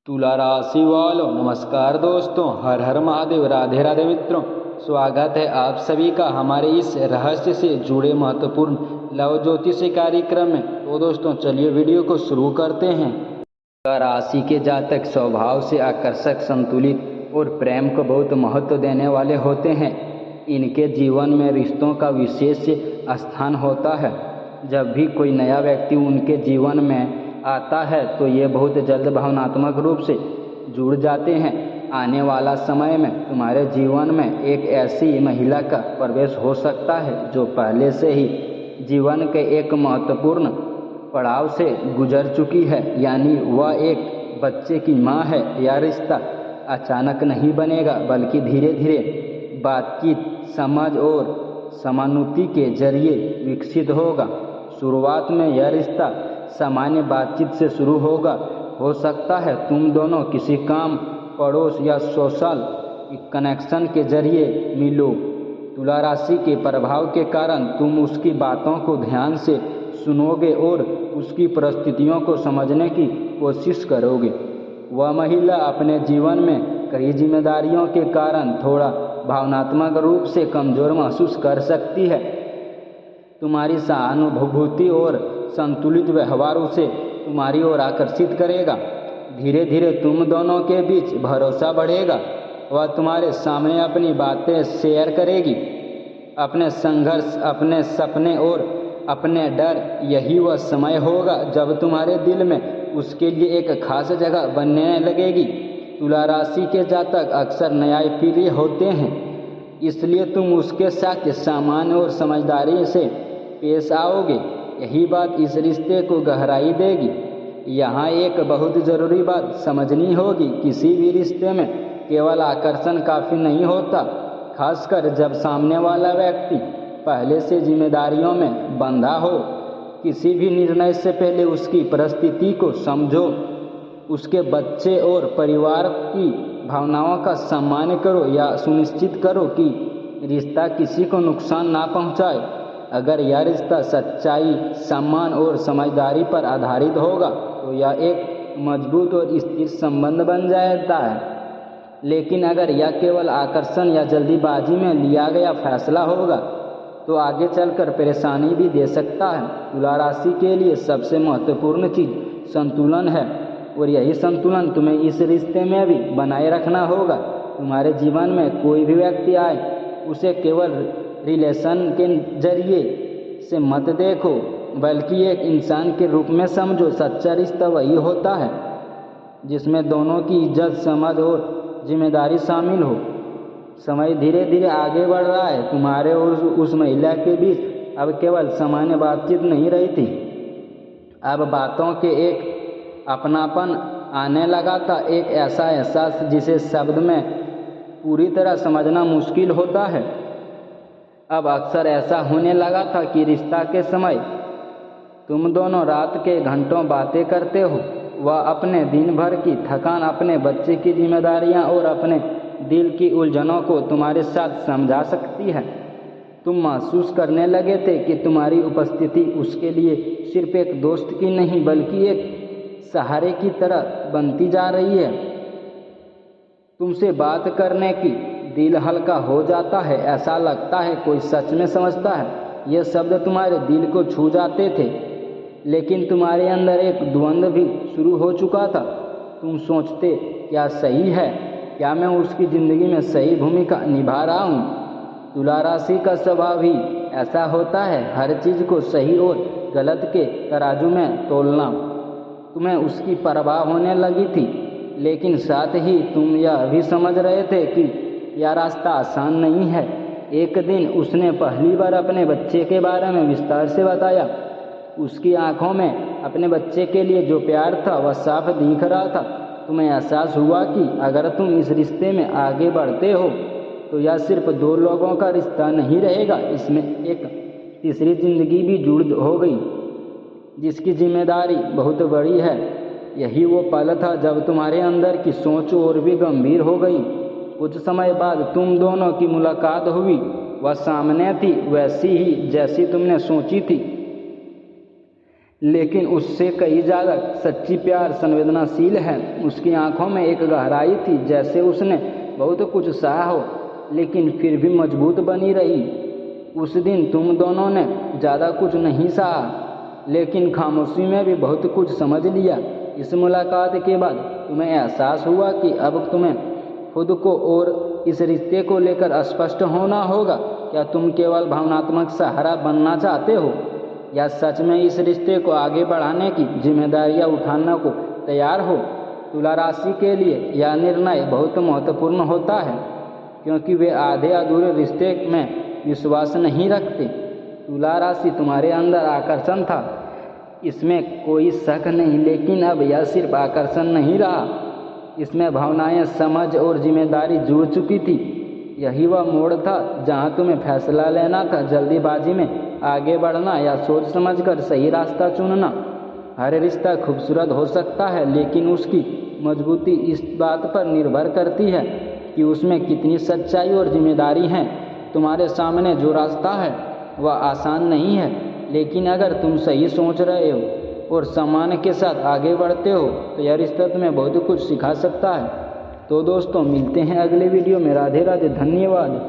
तुला राशि वालों नमस्कार दोस्तों, हर हर महादेव, राधे राधे मित्रों। स्वागत है आप सभी का हमारे इस रहस्य से जुड़े महत्वपूर्ण लव ज्योतिष कार्यक्रम में। तो दोस्तों चलिए वीडियो को शुरू करते हैं। तुला राशि के जातक स्वभाव से आकर्षक, संतुलित और प्रेम को बहुत महत्व देने वाले होते हैं। इनके जीवन में रिश्तों का विशेष स्थान होता है। जब भी कोई नया व्यक्ति उनके जीवन में आता है तो ये बहुत जल्द भावनात्मक रूप से जुड़ जाते हैं। आने वाला समय में तुम्हारे जीवन में एक ऐसी महिला का प्रवेश हो सकता है जो पहले से ही जीवन के एक महत्वपूर्ण पड़ाव से गुजर चुकी है, यानी वह एक बच्चे की माँ है। यह रिश्ता अचानक नहीं बनेगा बल्कि धीरे धीरे बातचीत, समझ और समानुति के जरिए विकसित होगा। शुरुआत में यह रिश्ता सामान्य बातचीत से शुरू होगा। हो सकता है तुम दोनों किसी काम, पड़ोस या सोशल कनेक्शन के जरिए मिलो। तुला राशि के प्रभाव के कारण तुम उसकी बातों को ध्यान से सुनोगे और उसकी परिस्थितियों को समझने की कोशिश करोगे। वह महिला अपने जीवन में कई जिम्मेदारियों के कारण थोड़ा भावनात्मक रूप से कमज़ोर महसूस कर सकती है। तुम्हारी सहानुभूति और संतुलित व्यवहार उसे तुम्हारी ओर आकर्षित करेगा। धीरे धीरे तुम दोनों के बीच भरोसा बढ़ेगा। वह तुम्हारे सामने अपनी बातें शेयर करेगी, अपने संघर्ष, अपने सपने और अपने डर। यही वह समय होगा जब तुम्हारे दिल में उसके लिए एक खास जगह बनने लगेगी। तुला राशि के जातक अक्सर न्यायप्रिय होते हैं, इसलिए तुम उसके साथ सामान्य और समझदारी से पेश आओगे। यही बात इस रिश्ते को गहराई देगी। यहाँ एक बहुत ज़रूरी बात समझनी होगी, किसी भी रिश्ते में केवल आकर्षण काफ़ी नहीं होता, खासकर जब सामने वाला व्यक्ति पहले से जिम्मेदारियों में बंधा हो। किसी भी निर्णय से पहले उसकी परिस्थिति को समझो, उसके बच्चे और परिवार की भावनाओं का सम्मान करो या सुनिश्चित करो कि रिश्ता किसी को नुकसान ना पहुँचाए। अगर यह रिश्ता सच्चाई, सम्मान और समझदारी पर आधारित होगा तो यह एक मजबूत और स्थिर संबंध बन जाता है। लेकिन अगर यह केवल आकर्षण या जल्दीबाजी में लिया गया फैसला होगा तो आगे चलकर परेशानी भी दे सकता है। तुला राशि के लिए सबसे महत्वपूर्ण चीज़ संतुलन है, और यही संतुलन तुम्हें इस रिश्ते में भी बनाए रखना होगा। तुम्हारे जीवन में कोई भी व्यक्ति आए, उसे केवल रिलेशन के जरिए से मत देखो, बल्कि एक इंसान के रूप में समझो। सच्चा रिश्ता वही होता है जिसमें दोनों की इज्जत, समझ और जिम्मेदारी शामिल हो। समय धीरे धीरे आगे बढ़ रहा है। तुम्हारे और उस महिला के बीच अब केवल सामान्य बातचीत नहीं रही थी, अब बातों के एक अपनापन आने लगा था, एक ऐसा एहसास जिसे शब्द में पूरी तरह समझना मुश्किल होता है। अब अक्सर ऐसा होने लगा था कि रिश्ता के समय तुम दोनों रात के घंटों बातें करते हो। वह अपने दिन भर की थकान, अपने बच्चे की जिम्मेदारियां और अपने दिल की उलझनों को तुम्हारे साथ समझा सकती है। तुम महसूस करने लगे थे कि तुम्हारी उपस्थिति उसके लिए सिर्फ एक दोस्त की नहीं बल्कि एक सहारे की तरह बनती जा रही है। तुमसे बात करने की दिल हल्का हो जाता है, ऐसा लगता है कोई सच में समझता है। ये शब्द तुम्हारे दिल को छू जाते थे, लेकिन तुम्हारे अंदर एक द्वंद्व भी शुरू हो चुका था। तुम सोचते, क्या सही है? क्या मैं उसकी ज़िंदगी में सही भूमिका निभा रहा हूँ? तुला राशि का स्वभाव ही ऐसा होता है, हर चीज़ को सही और गलत के तराजू में तोलना। तुम्हें उसकी परवाह होने लगी थी, लेकिन साथ ही तुम यह भी समझ रहे थे कि यह रास्ता आसान नहीं है। एक दिन उसने पहली बार अपने बच्चे के बारे में विस्तार से बताया। उसकी आंखों में अपने बच्चे के लिए जो प्यार था वह साफ दिख रहा था। तुम्हें एहसास हुआ कि अगर तुम इस रिश्ते में आगे बढ़ते हो तो यह सिर्फ दो लोगों का रिश्ता नहीं रहेगा, इसमें एक तीसरी जिंदगी भी जुड़ हो गई जिसकी जिम्मेदारी बहुत बड़ी है। यही वो पल था जब तुम्हारे अंदर की सोच और भी गंभीर हो गई। कुछ समय बाद तुम दोनों की मुलाकात हुई। वह सामने थी, वैसी ही जैसी तुमने सोची थी। लेकिन उससे कई ज़्यादा सच्ची प्यार संवेदनाशील है। उसकी आंखों में एक गहराई थी, जैसे उसने बहुत कुछ सहा हो लेकिन फिर भी मजबूत बनी रही। उस दिन तुम दोनों ने ज़्यादा कुछ नहीं सहा, लेकिन खामोशी में भी बहुत कुछ समझ लिया। इस मुलाकात के बाद तुम्हें एहसास हुआ कि अब तुम्हें खुद को और इस रिश्ते को लेकर स्पष्ट होना होगा। क्या तुम केवल भावनात्मक सहारा बनना चाहते हो या सच में इस रिश्ते को आगे बढ़ाने की जिम्मेदारियां उठाने को तैयार हो? तुला राशि के लिए यह निर्णय बहुत महत्वपूर्ण होता है, क्योंकि वे आधे अधूरे रिश्ते में विश्वास नहीं रखते। तुला राशि तुम्हारे अंदर आकर्षण था, इसमें कोई शक नहीं, लेकिन अब यह सिर्फ आकर्षण नहीं रहा, इसमें भावनाएं, समझ और जिम्मेदारी जुड़ चुकी थी। यही वह मोड़ था जहां तुम्हें फैसला लेना था, जल्दीबाजी में आगे बढ़ना या सोच समझकर सही रास्ता चुनना। हर रिश्ता खूबसूरत हो सकता है, लेकिन उसकी मजबूती इस बात पर निर्भर करती है कि उसमें कितनी सच्चाई और जिम्मेदारी है। तुम्हारे सामने जो रास्ता है वह आसान नहीं है, लेकिन अगर तुम सही सोच रहे हो और सम्मान के साथ आगे बढ़ते हो तो यह रिश्ता तुम्हें बहुत कुछ सिखा सकता है। तो दोस्तों, मिलते हैं अगले वीडियो में। राधे राधे, धन्यवाद।